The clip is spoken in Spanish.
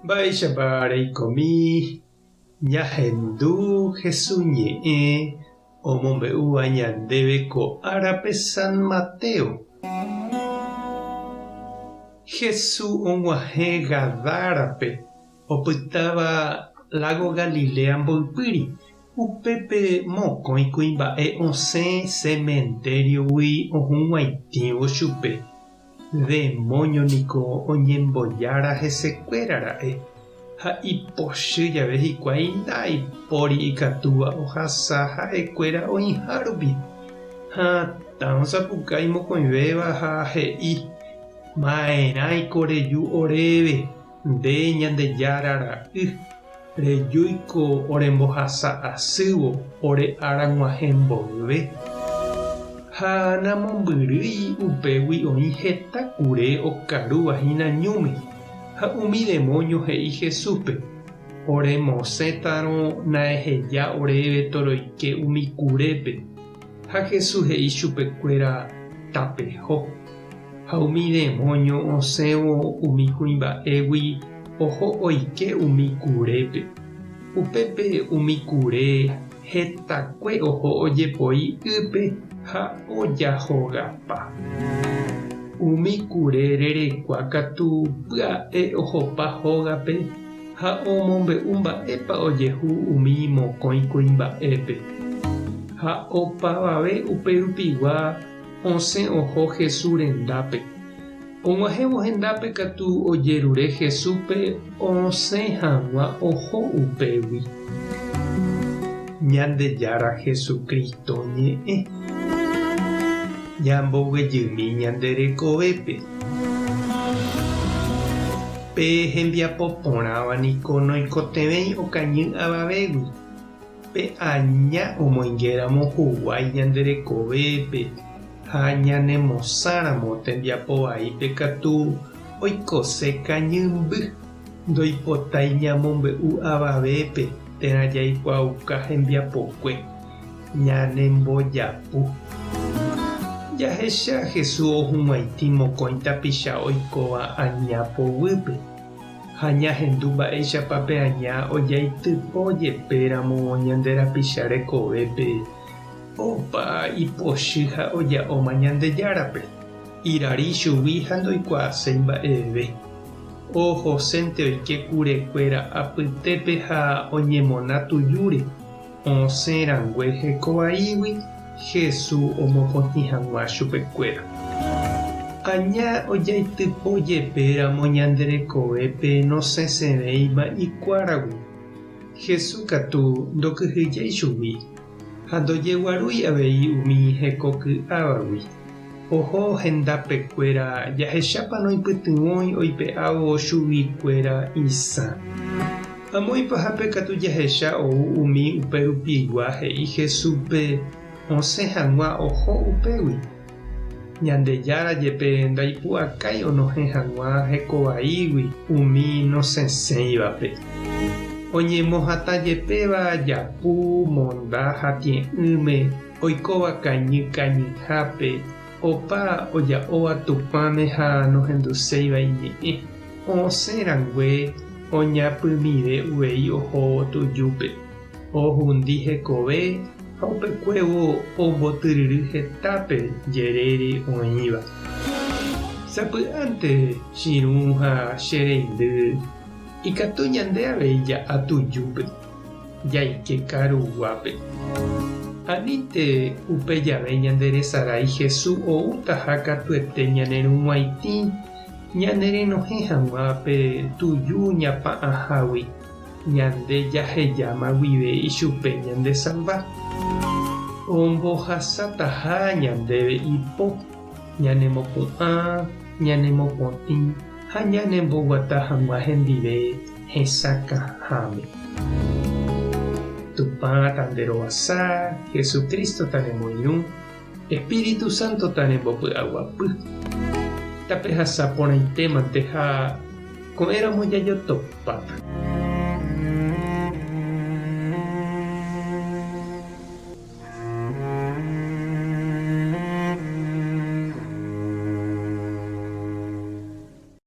Mba'eichapareikomi ñahendu hesuñe'ẽ omombe'úva ñandéve ko árape San Mateo. Jesús og̃uahẽ Gadárape opytáva lago Galilea mboypýri. Upépe mokõi kuimba'e osẽ cementeriogui ohũg̃uaitĩvo chupe. Demonio niko oñembojára hesekuérara'e ha ipochy jave hikuái ndaipóri ikatúva ohasa ha'ekuéra oĩhárupi. Ha osapukái mokõivéva ha he'i: ma'erãiko reju oréve nde Ñandejára ra'y. Rejúiko orembohasa asývo ore ára g̃uahẽ mboyve. Ha namombyrýi upégui oĩ heta kure okaruvahína ñúme. Ha umi demonio he'i Jesúspe: oremosẽtarõ naeheja oréve toroike umi kurépe. Ha Jesús he'i chupekuéra: tapeho. Ha umi demonio osẽvo umi kuimba'égui oho oike umi kurépe. Upépe umi kure hetakue oho ojepoi ýpe ha ojahogapa. Umi kure rerekua katu pya'e ohopa hógape ha omombe'u mba'épa ojehu umi mokõi kuimba'épe. Ha opavave upérupigua osẽ oho Jesús rendápe. Og̃uahẽvo hendápe katu ojerure Jesúspe osẽ hag̃ua oho upégui. Ñandejára Jesucristo ñe'ẽ. Ñamboguejymi ñanderekovépe. Pe hembiapo porãva niko noikotevẽi okañy avavégui. Pe aña omoingéramo huguái ñanderekovépe ha ñanemosãramo tembiapovaípe katu oikose kañymby. Ndoipotái ñamombe'u avavépe térã jaikuaauka hembiapokue ñanembojapu. Jahecha Jesús ohũmaitĩ mokõi tapicha oikóva añapoguýpe. Ha ñahendu mba'éichapa pe aña ojaitypo jepéramo ñande rapicha rekovépe opa ipochy ha oja'óma Ñandejárape. Irari chugui ha ndoikuaaséi mba'eve. Ohocénte oike kurekuéra apytépe ha oñemona tujúre. Osẽrangue hekovaígui Jesús omopotĩ hag̃ua chupekuéra. Aña ojaitypo jepéramo ñanderekovépe nosẽsevéima ikuáragui. Jesús katu ndokyhyjái chugui ha ndojeguarúi avei umi hekoky ávagui. Oho hendapekuéra jahechápa noipytyvõi oipe'ávo chuguikuéra isã. Amoipahápe katu jahecha ou umi upérupigua he'i Jesúspe osẽ hag̃ua oho upégui. Ñandejára jepe ndaipu'akái onohẽ hag̃ua hekovaígui umi nosẽséivape. Oñemohatãjepéva japu, monda ha ti'ỹme oikóva kañy kañyhápe opa oja'óva tupãme ha nohenduséiva iñe'ẽ. Osẽrangue oñapymive uvei oho tujúpe. Ohundi hekove ha upekuévo ombotyryry hetápe jerére oĩva. Sapy'ánte chiru ha chereindy ikatu ñande avei ja'a tujúpe jaike karuguápe. Aníte upe jave ñanderesarái Jesús oútaha katuete ñanerũg̃uaitĩ ñanerenohẽ hag̃uápe tuju ñapa'ãhágui ñande jahejáma guive ichupe ñande salva. Ombohasátaha ñandéve ipo ñanemopu'ã, ñanemopotĩ ha ñanemboguata hag̃ua hendive hesakãháme. Tupã tanderovasa, Jesucristo tanemoirũ, Espíritu Santo tanembopy'aguapy. Tapehasa porãitémante ha ko'ẽramo jajotopáta.